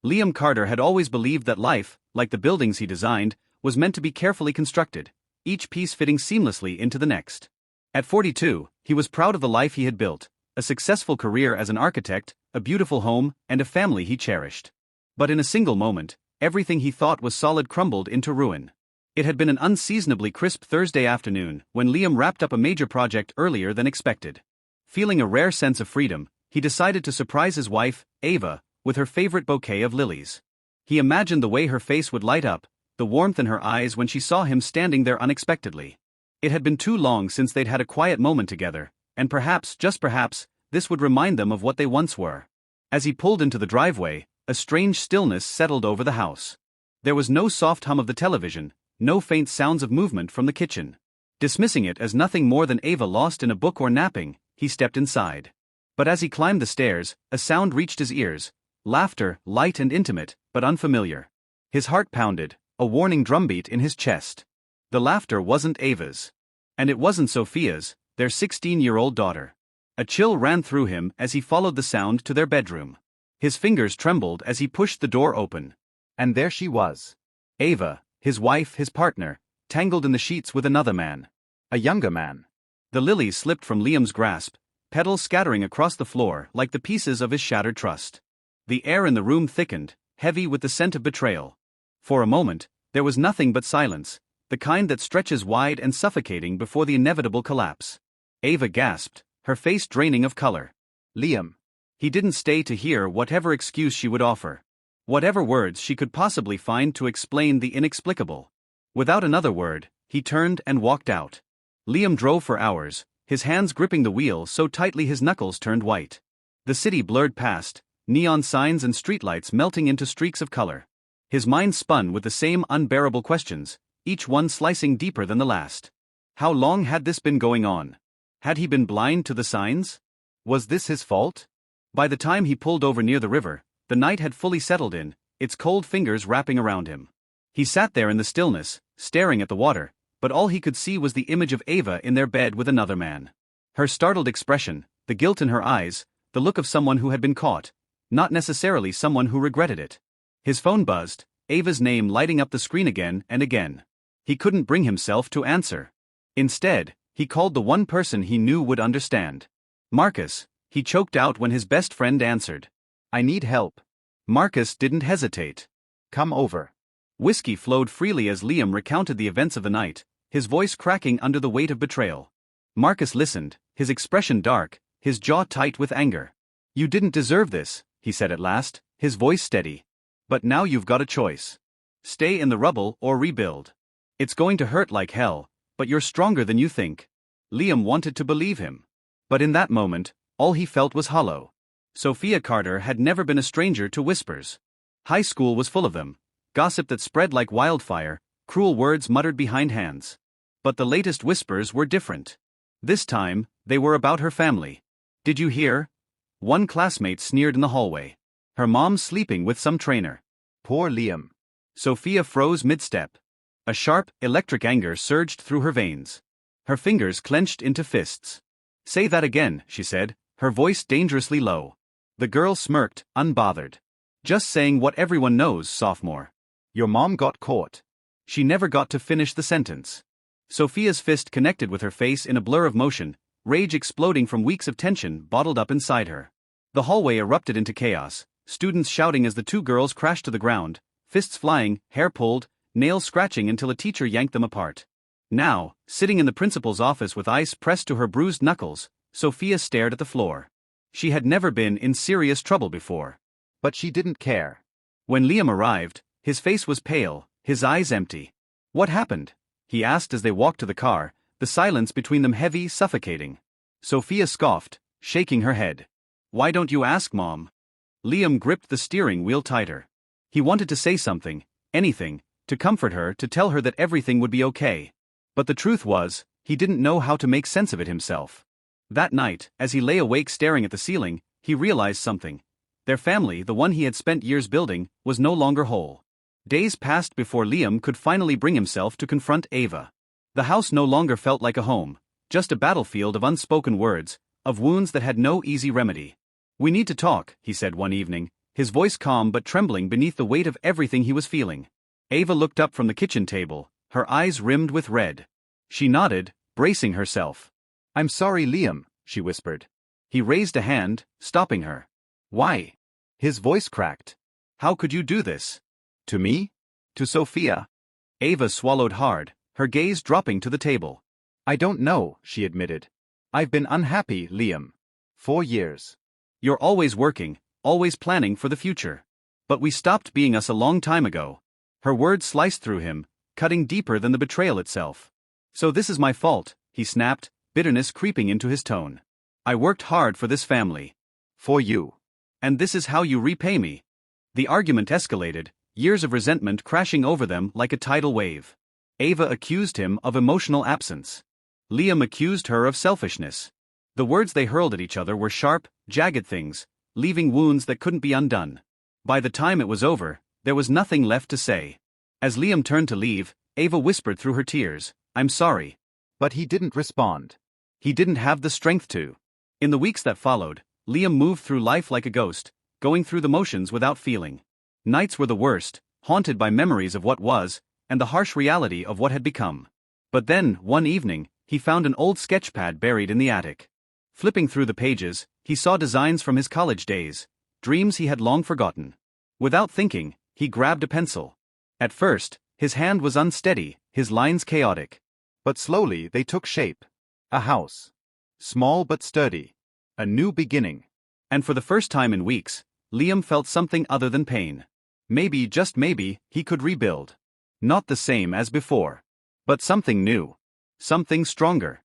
Liam Carter had always believed that life, like the buildings he designed, was meant to be carefully constructed, each piece fitting seamlessly into the next. At 42, he was proud of the life he had built, a successful career as an architect, a beautiful home, and a family he cherished. But in a single moment, everything he thought was solid crumbled into ruin. It had been an unseasonably crisp Thursday afternoon when Liam wrapped up a major project earlier than expected. Feeling a rare sense of freedom, he decided to surprise his wife, Ava, with her favorite bouquet of lilies. He imagined the way her face would light up, the warmth in her eyes when she saw him standing there unexpectedly. It had been too long since they'd had a quiet moment together, and perhaps, just perhaps, this would remind them of what they once were. As he pulled into the driveway, a strange stillness settled over the house. There was no soft hum of the television, no faint sounds of movement from the kitchen. Dismissing it as nothing more than Ava lost in a book or napping, he stepped inside. But as he climbed the stairs, a sound reached his ears, laughter, light and intimate, but unfamiliar. His heart pounded, a warning drumbeat in his chest. The laughter wasn't Ava's. And it wasn't Sophia's, their 16-year-old daughter. A chill ran through him as he followed the sound to their bedroom. His fingers trembled as he pushed the door open. And there she was. Ava, his wife, his partner, tangled in the sheets with another man. A younger man. The lilies slipped from Liam's grasp, petals scattering across the floor like the pieces of his shattered trust. The air in the room thickened, heavy with the scent of betrayal. For a moment, there was nothing but silence, the kind that stretches wide and suffocating before the inevitable collapse. Ava gasped, her face draining of color. Liam. He didn't stay to hear whatever excuse she would offer. Whatever words she could possibly find to explain the inexplicable. Without another word, he turned and walked out. Liam drove for hours, his hands gripping the wheel so tightly his knuckles turned white. The city blurred past, neon signs and streetlights melting into streaks of color. His mind spun with the same unbearable questions, each one slicing deeper than the last. How long had this been going on? Had he been blind to the signs? Was this his fault? By the time he pulled over near the river, the night had fully settled in, its cold fingers wrapping around him. He sat there in the stillness, staring at the water, but all he could see was the image of Ava in their bed with another man. Her startled expression, the guilt in her eyes, the look of someone who had been caught, not necessarily someone who regretted it. His phone buzzed, Ava's name lighting up the screen again and again. He couldn't bring himself to answer. Instead, he called the one person he knew would understand. Marcus, he choked out when his best friend answered. I need help. Marcus didn't hesitate. Come over. Whiskey flowed freely as Liam recounted the events of the night, his voice cracking under the weight of betrayal. Marcus listened, his expression dark, his jaw tight with anger. You didn't deserve this, he said at last, his voice steady. But now you've got a choice. Stay in the rubble or rebuild. It's going to hurt like hell, but you're stronger than you think. Liam wanted to believe him. But in that moment, all he felt was hollow. Sophia Carter had never been a stranger to whispers. High school was full of them. Gossip that spread like wildfire, cruel words muttered behind hands. But the latest whispers were different. This time, they were about her family. Did you hear? One classmate sneered in the hallway. Her mom's sleeping with some trainer. Poor Liam. Sophia froze mid-step. A sharp, electric anger surged through her veins. Her fingers clenched into fists. Say that again, she said, her voice dangerously low. The girl smirked, unbothered. Just saying what everyone knows, sophomore. Your mom got caught. She never got to finish the sentence. Sophia's fist connected with her face in a blur of motion, rage exploding from weeks of tension bottled up inside her. The hallway erupted into chaos, students shouting as the two girls crashed to the ground, fists flying, hair pulled, nails scratching until a teacher yanked them apart. Now, sitting in the principal's office with ice pressed to her bruised knuckles, Sophia stared at the floor. She had never been in serious trouble before. But she didn't care. When Liam arrived, his face was pale, his eyes empty. What happened? He asked as they walked to the car, the silence between them heavy, suffocating. Sophia scoffed, shaking her head. Why don't you ask, Mom? Liam gripped the steering wheel tighter. He wanted to say something, anything, to comfort her, to tell her that everything would be okay. But the truth was, he didn't know how to make sense of it himself. That night, as he lay awake staring at the ceiling, he realized something. Their family, the one he had spent years building, was no longer whole. Days passed before Liam could finally bring himself to confront Ava. The house no longer felt like a home, just a battlefield of unspoken words, of wounds that had no easy remedy. We need to talk, he said one evening, his voice calm but trembling beneath the weight of everything he was feeling. Ava looked up from the kitchen table, her eyes rimmed with red. She nodded, bracing herself. "I'm sorry, Liam," she whispered. He raised a hand, stopping her. "Why?" His voice cracked. "How could you do this? To me? To Sophia?" Ava swallowed hard, her gaze dropping to the table. "I don't know," she admitted. "I've been unhappy, Liam. 4 years. You're always working, always planning for the future. But we stopped being us a long time ago." Her words sliced through him, cutting deeper than the betrayal itself. "So this is my fault," he snapped, bitterness creeping into his tone. "I worked hard for this family. For you. And this is how you repay me." The argument escalated, years of resentment crashing over them like a tidal wave. Ava accused him of emotional absence. Liam accused her of selfishness. The words they hurled at each other were sharp, jagged things, leaving wounds that couldn't be undone. By the time it was over, there was nothing left to say. As Liam turned to leave, Ava whispered through her tears, "I'm sorry." But he didn't respond. He didn't have the strength to. In the weeks that followed, Liam moved through life like a ghost, going through the motions without feeling. Nights were the worst, haunted by memories of what was, and the harsh reality of what had become. But then, one evening, he found an old sketchpad buried in the attic. Flipping through the pages, he saw designs from his college days, dreams he had long forgotten. Without thinking, he grabbed a pencil. At first, his hand was unsteady, his lines chaotic. But slowly they took shape. A house. Small but sturdy. A new beginning. And for the first time in weeks, Liam felt something other than pain. Maybe, just maybe, he could rebuild. Not the same as before. But something new. Something stronger.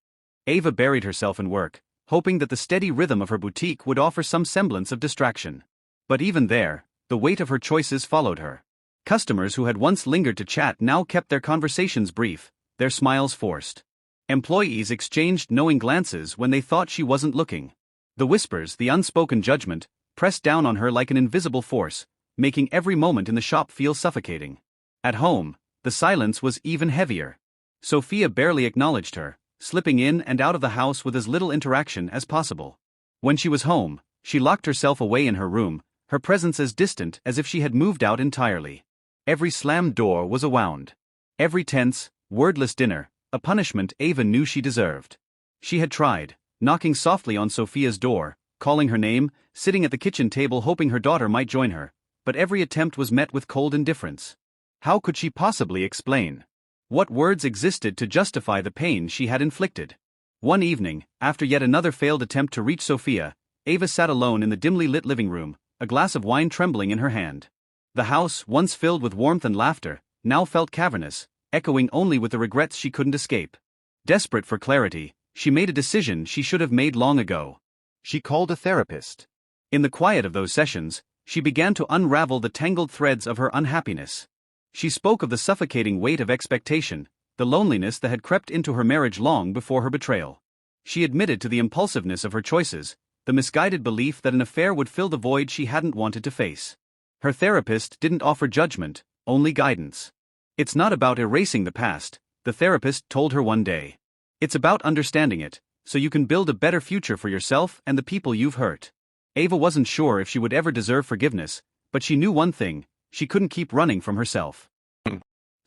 Ava buried herself in work, hoping that the steady rhythm of her boutique would offer some semblance of distraction. But even there, the weight of her choices followed her. Customers who had once lingered to chat now kept their conversations brief, their smiles forced. Employees exchanged knowing glances when they thought she wasn't looking. The whispers, the unspoken judgment, pressed down on her like an invisible force, making every moment in the shop feel suffocating. At home, the silence was even heavier. Sophia barely acknowledged her, slipping in and out of the house with as little interaction as possible. When she was home, she locked herself away in her room, her presence as distant as if she had moved out entirely. Every slammed door was a wound. Every tense, wordless dinner, a punishment Ava knew she deserved. She had tried, knocking softly on Sophia's door, calling her name, sitting at the kitchen table hoping her daughter might join her, but every attempt was met with cold indifference. How could she possibly explain? What words existed to justify the pain she had inflicted? One evening, after yet another failed attempt to reach Sophia, Ava sat alone in the dimly lit living room, a glass of wine trembling in her hand. The house, once filled with warmth and laughter, now felt cavernous, echoing only with the regrets she couldn't escape. Desperate for clarity, she made a decision she should have made long ago. She called a therapist. In the quiet of those sessions, she began to unravel the tangled threads of her unhappiness. She spoke of the suffocating weight of expectation, the loneliness that had crept into her marriage long before her betrayal. She admitted to the impulsiveness of her choices, the misguided belief that an affair would fill the void she hadn't wanted to face. Her therapist didn't offer judgment, only guidance. "It's not about erasing the past," the therapist told her one day. "It's about understanding it, so you can build a better future for yourself and the people you've hurt." Ava wasn't sure if she would ever deserve forgiveness, but she knew one thing: she couldn't keep running from herself.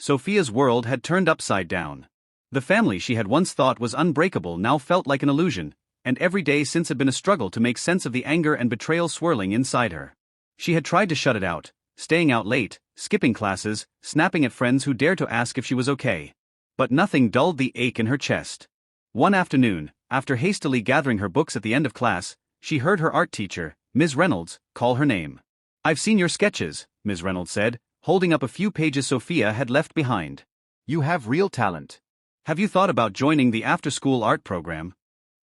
Sophia's world had turned upside down. The family she had once thought was unbreakable now felt like an illusion, and every day since had been a struggle to make sense of the anger and betrayal swirling inside her. She had tried to shut it out, staying out late, skipping classes, snapping at friends who dared to ask if she was okay. But nothing dulled the ache in her chest. One afternoon, after hastily gathering her books at the end of class, she heard her art teacher, Ms. Reynolds, call her name. "I've seen your sketches," Ms. Reynolds said, holding up a few pages Sophia had left behind. "You have real talent. Have you thought about joining the after-school art program?"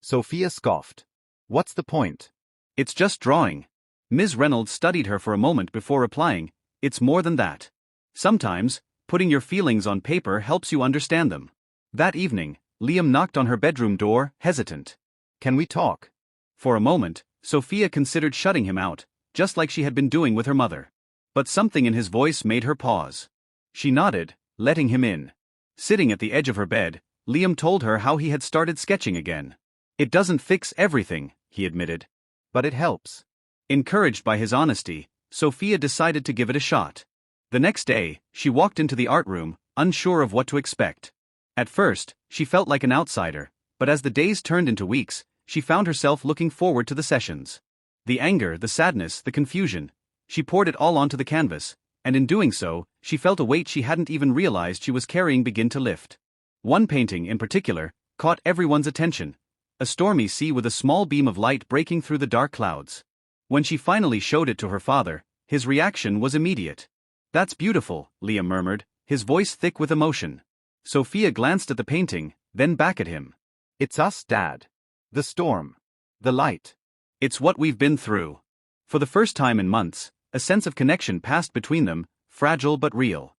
Sophia scoffed. "What's the point?" "It's just drawing." Ms. Reynolds studied her for a moment before replying, "It's more than that. Sometimes, putting your feelings on paper helps you understand them." That evening, Liam knocked on her bedroom door, hesitant. "Can we talk?" For a moment, Sophia considered shutting him out, just like she had been doing with her mother. But something in his voice made her pause. She nodded, letting him in. Sitting at the edge of her bed, Liam told her how he had started sketching again. "It doesn't fix everything," he admitted. "But it helps." Encouraged by his honesty, Sophia decided to give it a shot. The next day, she walked into the art room, unsure of what to expect. At first, she felt like an outsider, but as the days turned into weeks, she found herself looking forward to the sessions. The anger, the sadness, the confusion. She poured it all onto the canvas, and in doing so, she felt a weight she hadn't even realized she was carrying begin to lift. One painting in particular caught everyone's attention: a stormy sea with a small beam of light breaking through the dark clouds. When she finally showed it to her father, his reaction was immediate. "That's beautiful," Liam murmured, his voice thick with emotion. Sophia glanced at the painting, then back at him. "It's us, Dad. The storm. The light. It's what we've been through." For the first time in months, a sense of connection passed between them, fragile but real.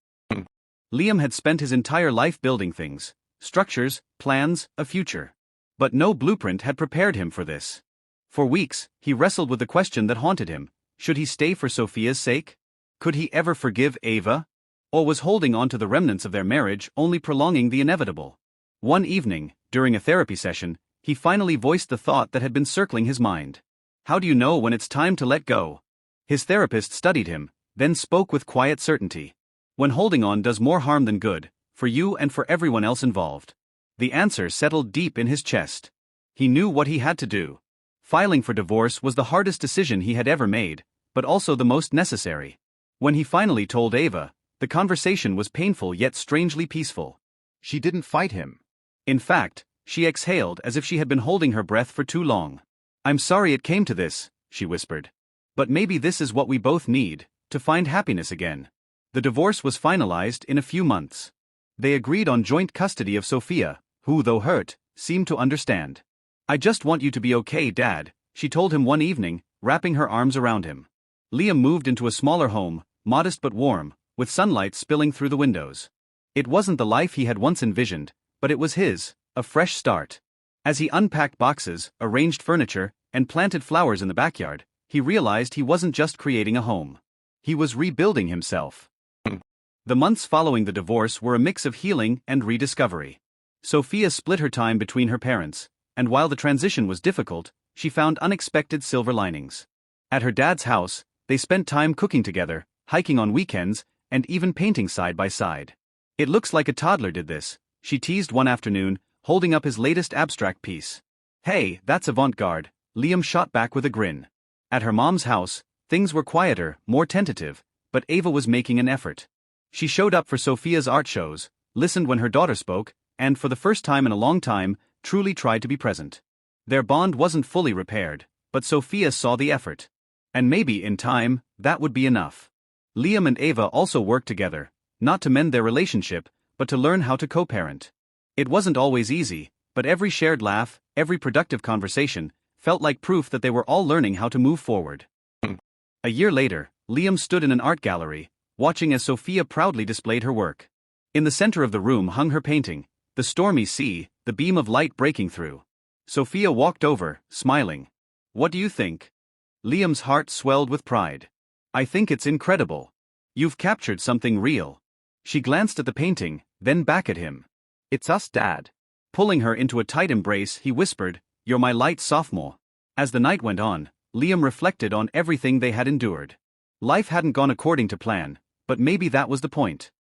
Liam had spent his entire life building things: structures, plans, a future. But no blueprint had prepared him for this. For weeks, he wrestled with the question that haunted him: should he stay for Sophia's sake? Could he ever forgive Ava? Or was holding on to the remnants of their marriage only prolonging the inevitable? One evening, during a therapy session, he finally voiced the thought that had been circling his mind. How do you know when it's time to let go? His therapist studied him, then spoke with quiet certainty. When holding on does more harm than good, for you and for everyone else involved. The answer settled deep in his chest. He knew what he had to do. Filing for divorce was the hardest decision he had ever made, but also the most necessary. When he finally told Ava, the conversation was painful yet strangely peaceful. She didn't fight him. In fact, she exhaled as if she had been holding her breath for too long. "I'm sorry it came to this," she whispered. "But maybe this is what we both need, to find happiness again." The divorce was finalized in a few months. They agreed on joint custody of Sophia, who, though hurt, seemed to understand. "I just want you to be okay, Dad," she told him one evening, wrapping her arms around him. Liam moved into a smaller home, modest but warm, with sunlight spilling through the windows. It wasn't the life he had once envisioned, but it was his, a fresh start. As he unpacked boxes, arranged furniture, and planted flowers in the backyard, he realized he wasn't just creating a home. He was rebuilding himself. The months following the divorce were a mix of healing and rediscovery. Sophia split her time between her parents, and while the transition was difficult, she found unexpected silver linings. At her dad's house, they spent time cooking together, hiking on weekends, and even painting side by side. "It looks like a toddler did this," she teased one afternoon, holding up his latest abstract piece. "Hey, that's avant-garde," Liam shot back with a grin. At her mom's house, things were quieter, more tentative, but Ava was making an effort. She showed up for Sophia's art shows, listened when her daughter spoke, and for the first time in a long time, truly tried to be present. Their bond wasn't fully repaired, but Sophia saw the effort. And maybe, in time, that would be enough. Liam and Ava also worked together, not to mend their relationship, but to learn how to co-parent. It wasn't always easy, but every shared laugh, every productive conversation, felt like proof that they were all learning how to move forward. A year later, Liam stood in an art gallery, watching as Sophia proudly displayed her work. In the center of the room hung her painting, The Stormy Sea, the beam of light breaking through. Sophia walked over, smiling. "What do you think?" Liam's heart swelled with pride. "I think it's incredible. You've captured something real." She glanced at the painting, then back at him. "It's us, Dad." Pulling her into a tight embrace, he whispered, "You're my light sophomore." As the night went on, Liam reflected on everything they had endured. Life hadn't gone according to plan, but maybe that was the point.